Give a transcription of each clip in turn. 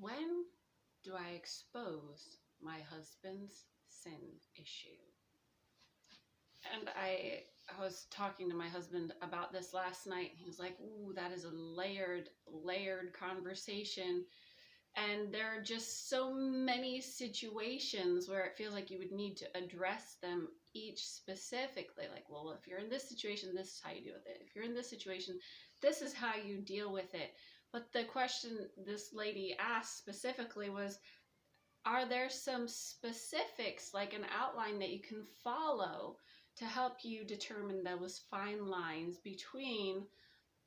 When do I expose my husband's sin issue? And I was talking to my husband about this last night. He was like, "Ooh, that is a layered conversation." And there are just so many situations where it feels like you would need to address them each specifically. Like, well, if you're in this situation, this is how you deal with it. If you're in this situation, this is how you deal with it. But the question this lady asked specifically was, are there some specifics, like an outline that you can follow to help you determine those fine lines between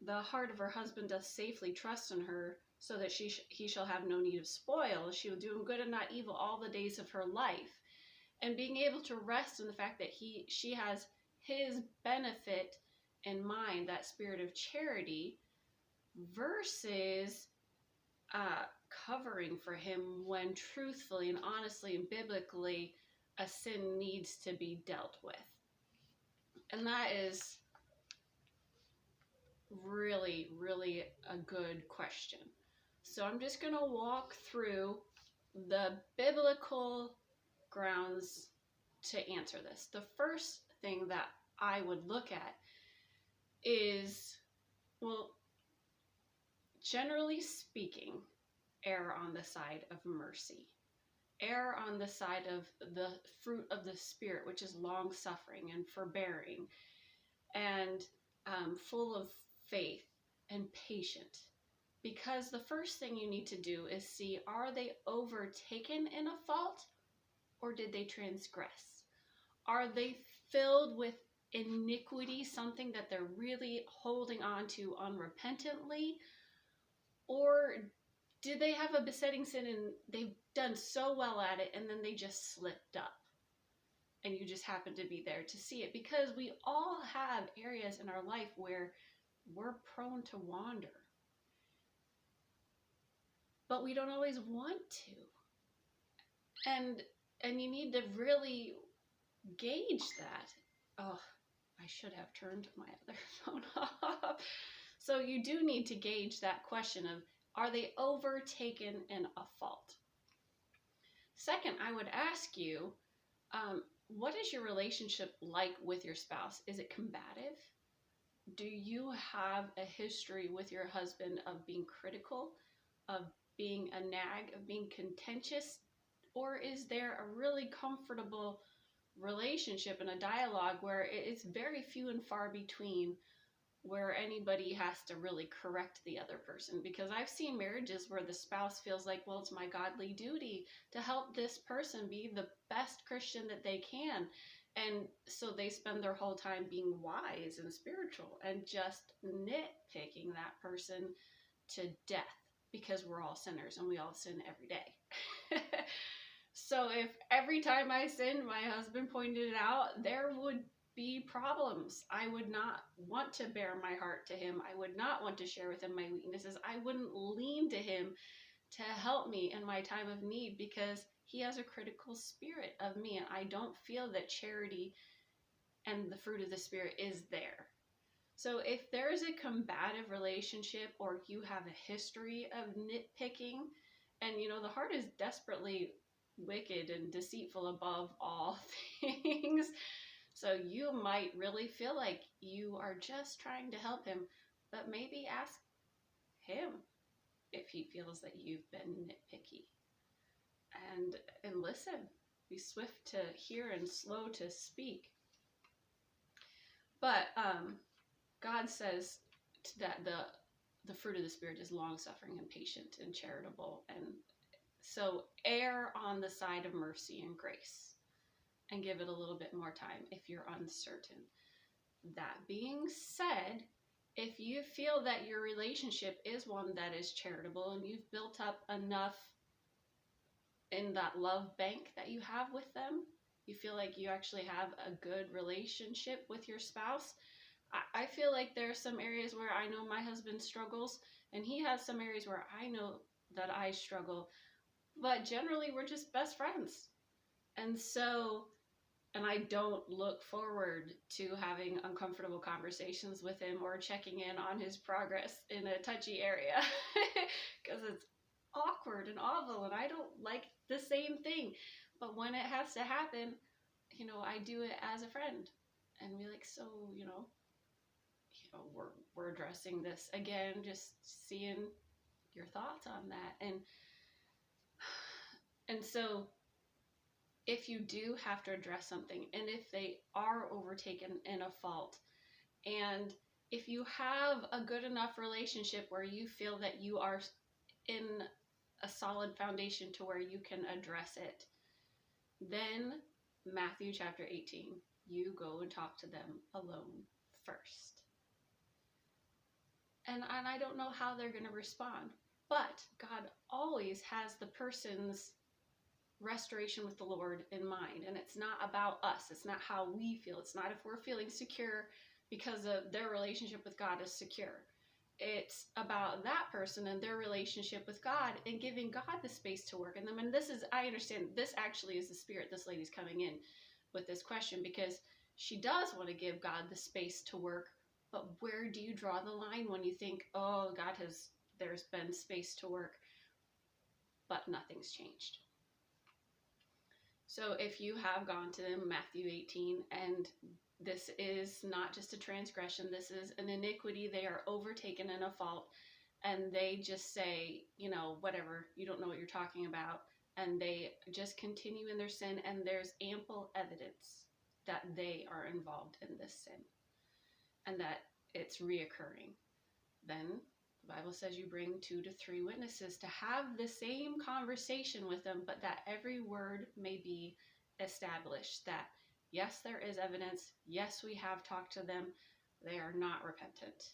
the heart of her husband doth safely trust in her, so that he shall have no need of spoil. She will do him good and not evil all the days of her life. And being able to rest in the fact that she has his benefit in mind, that spirit of charity, versus covering for him when truthfully and honestly and biblically a sin needs to be dealt with. And that is really, really a good question. So I'm just going to walk through the biblical grounds to answer this. The first thing that I would look at is, well, generally speaking, err on the side of mercy. Err on the side of the fruit of the Spirit, which is long-suffering and forbearing and full of faith and patient. Because the first thing you need to do is see, are they overtaken in a fault, or did they transgress? Are they filled with iniquity, something that they're really holding on to unrepentantly? Or did they have a besetting sin and they've done so well at it and then they just slipped up? And you just happen to be there to see it? Because we all have areas in our life where we're prone to wander. But we don't always want to. And you need to really gauge that. Oh, I should have turned my other phone off. So you do need to gauge that question of, are they overtaken in a fault? Second, I would ask you, what is your relationship like with your spouse? Is it combative? Do you have a history with your husband of being critical, of being a nag, of being contentious? Or is there a really comfortable relationship and a dialogue where it's very few and far between where anybody has to really correct the other person? Because I've seen marriages where the spouse feels like, well, it's my godly duty to help this person be the best Christian that they can. And so they spend their whole time being wise and spiritual and just nitpicking that person to death, because we're all sinners and we all sin every day. So if every time I sinned, my husband pointed it out, there would be problems. I would not want to bare my heart to him. I would not want to share with him my weaknesses. I wouldn't lean to him to help me in my time of need, because he has a critical spirit of me, and I don't feel that charity and the fruit of the Spirit is there. So if there is a combative relationship, or you have a history of nitpicking, and the heart is desperately wicked and deceitful above all things, so you might really feel like you are just trying to help him, but maybe ask him if he feels that you've been nitpicky. And listen. Be swift to hear and slow to speak. But God says that the fruit of the Spirit is long-suffering and patient and charitable. And so err on the side of mercy and grace, and give it a little bit more time if you're uncertain. That being said, if you feel that your relationship is one that is charitable and you've built up enough in that love bank that you have with them, you feel like you actually have a good relationship with your spouse. I feel like there are some areas where I know my husband struggles, and he has some areas where I know that I struggle, but generally we're just best friends. And I don't look forward to having uncomfortable conversations with him or checking in on his progress in a touchy area, because awkward and awful, and I don't like the same thing. But when it has to happen, I do it as a friend and be like, so, we're addressing this again, just seeing your thoughts on that. And so if you do have to address something, and if they are overtaken in a fault, and if you have a good enough relationship where you feel that you are in a solid foundation to where you can address it, then Matthew chapter 18, you go and talk to them alone first. And I don't know how they're going to respond, but God always has the person's restoration with the Lord in mind. And it's not about us. It's not how we feel. It's not if we're feeling secure because of their relationship with God is secure. It's about that person and their relationship with God and giving God the space to work in them. And this is, I understand, this actually is the spirit this lady's coming in with this question, because she does want to give God the space to work. But where do you draw the line when you think, oh, there's been space to work, but nothing's changed? So if you have gone to Matthew 18, and this is not just a transgression, this is an iniquity, they are overtaken in a fault, and they just say, whatever, you don't know what you're talking about, and they just continue in their sin, and there's ample evidence that they are involved in this sin, and that it's reoccurring, then the Bible says you bring 2 to 3 witnesses to have the same conversation with them, but that every word may be established. That, yes, there is evidence. Yes, we have talked to them. They are not repentant.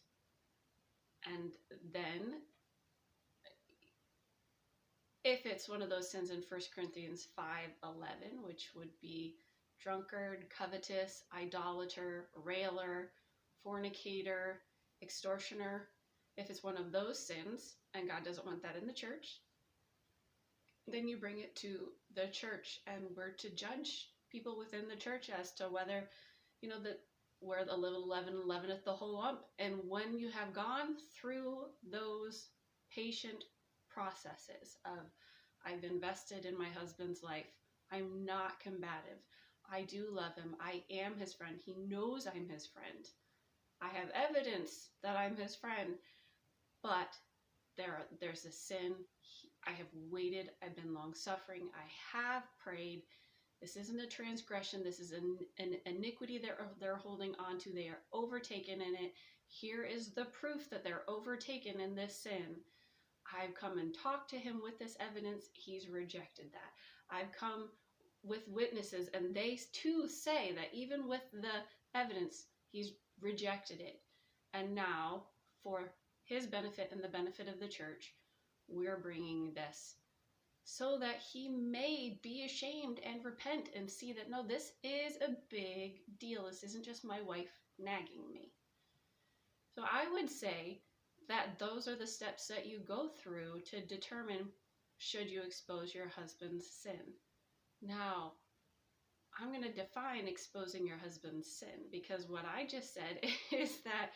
And then, if it's one of those sins in 1 Corinthians 5:11, which would be drunkard, covetous, idolater, railer, fornicator, extortioner, if it's one of those sins, and God doesn't want that in the church, then you bring it to the church, and we're to judge people within the church as to whether, that where the little leaven leaveneth the whole lump. And when you have gone through those patient processes of, I've invested in my husband's life, I'm not combative, I do love him, I am his friend, he knows I'm his friend, I have evidence that I'm his friend, but there's a sin. I have waited. I've been long suffering. I have prayed. This isn't a transgression. This is an iniquity they're holding on to. They are overtaken in it. Here is the proof that they're overtaken in this sin. I've come and talked to him with this evidence. He's rejected that. I've come with witnesses, and they too say that even with the evidence, he's rejected it. And now, for his benefit and the benefit of the church, we're bringing this so that he may be ashamed and repent and see that, no, this is a big deal. This isn't just my wife nagging me. So I would say that those are the steps that you go through to determine, should you expose your husband's sin. Now, I'm going to define exposing your husband's sin, because what I just said is that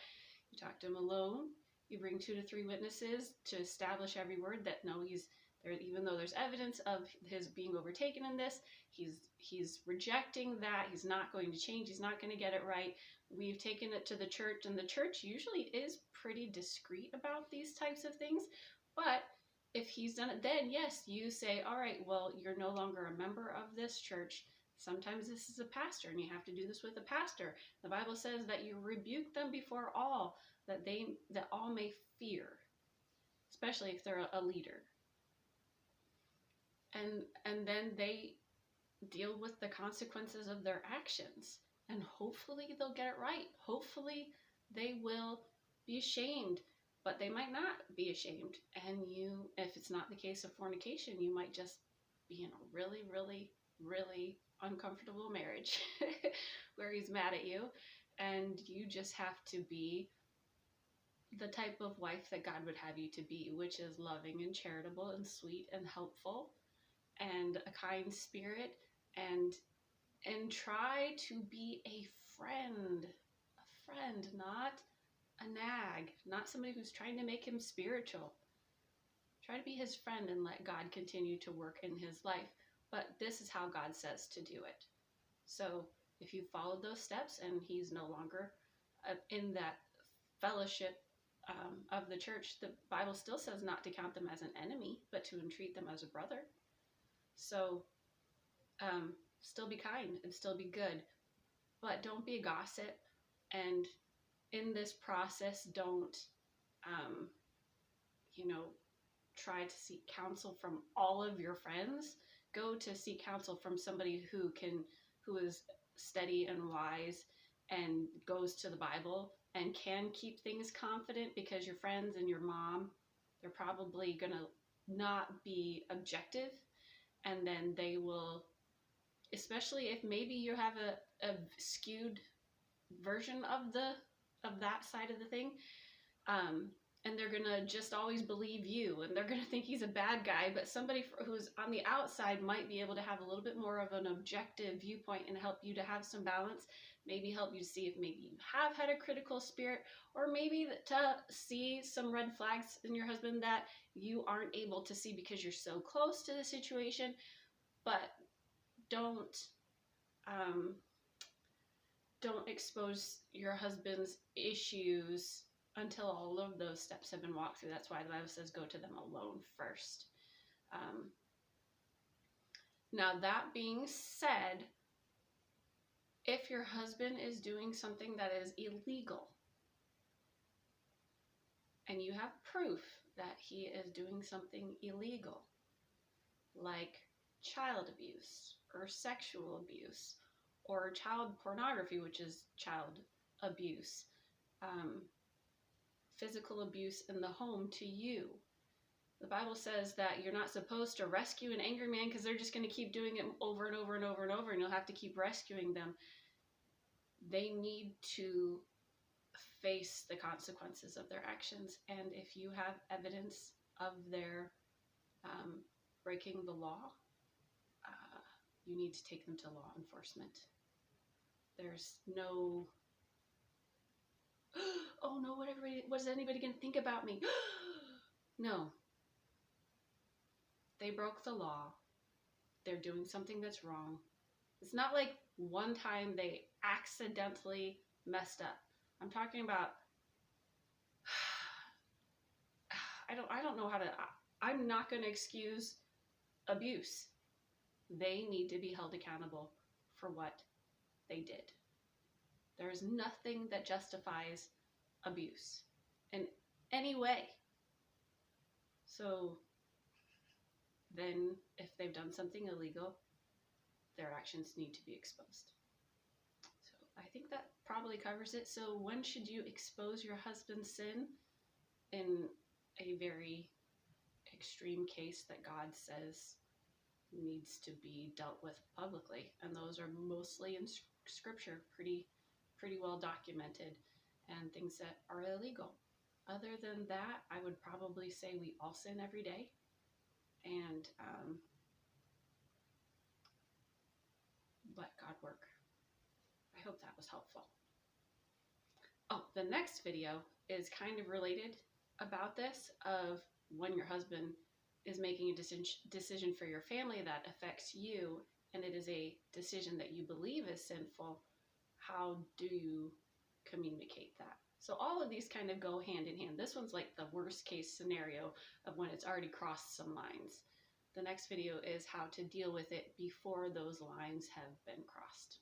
you talk to him alone. You bring 2 to 3 witnesses to establish every word that, no, he's there, even though there's evidence of his being overtaken in this, he's rejecting that. He's not going to change. He's not going to get it right. We've taken it to the church, and the church usually is pretty discreet about these types of things. But if he's done it, then yes, you say, all right, well, you're no longer a member of this church. Sometimes this is a pastor, and you have to do this with a pastor. The Bible says that you rebuke them before all, that all may fear, especially if they're a leader. And then they deal with the consequences of their actions, and hopefully they'll get it right. Hopefully they will be ashamed, but they might not be ashamed. And if it's not the case of fornication, you might just be in a really, really, really uncomfortable marriage where he's mad at you, and you just have to be the type of wife that God would have you to be, which is loving and charitable and sweet and helpful and a kind spirit, and try to be a friend, not a nag, not somebody who's trying to make him spiritual. Try to be his friend and let God continue to work in his life. But this is how God says to do it. So if you followed those steps and he's no longer in that fellowship of the church, the Bible still says not to count them as an enemy, but to entreat them as a brother. So still be kind and still be good, but don't be a gossip. And in this process, don't, try to seek counsel from all of your friends. Go to seek counsel from somebody who is steady and wise and goes to the Bible and can keep things confident, because your friends and your mom, they're probably going to not be objective, and then they will, especially if maybe you have a skewed version of that side of the thing, and they're gonna just always believe you, and they're gonna think he's a bad guy. But somebody who's on the outside might be able to have a little bit more of an objective viewpoint and help you to have some balance, maybe help you to see if maybe you have had a critical spirit, or maybe to see some red flags in your husband that you aren't able to see because you're so close to the situation. But don't expose your husband's issues until all of those steps have been walked through. That's why the Bible says go to them alone first. Now, that being said, if your husband is doing something that is illegal, and you have proof that he is doing something illegal, like child abuse or sexual abuse or child pornography, which is child abuse, physical abuse in the home to you. The Bible says that you're not supposed to rescue an angry man because they're just going to keep doing it over and over and over and over, and you'll have to keep rescuing them. They need to face the consequences of their actions, and if you have evidence of their breaking the law, you need to take them to law enforcement. There's no, oh no, what is anybody going to think about me? No. They broke the law. They're doing something that's wrong. It's not like one time they accidentally messed up. I'm talking about, I don't know how to, I'm not going to excuse abuse. They need to be held accountable for what they did. There is nothing that justifies abuse in any way. So then if they've done something illegal, their actions need to be exposed. So I think that probably covers it. So when should you expose your husband's sin? In a very extreme case that God says needs to be dealt with publicly, and those are mostly in scripture, pretty well documented, and things that are illegal. Other than that, I would probably say we all sin every day, and let God work. I hope that was helpful. Oh, the next video is kind of related about this, of when your husband is making a decision for your family that affects you, and it is a decision that you believe is sinful. How do you communicate that? So all of these kind of go hand in hand. This one's like the worst case scenario of when it's already crossed some lines. The next video is how to deal with it before those lines have been crossed.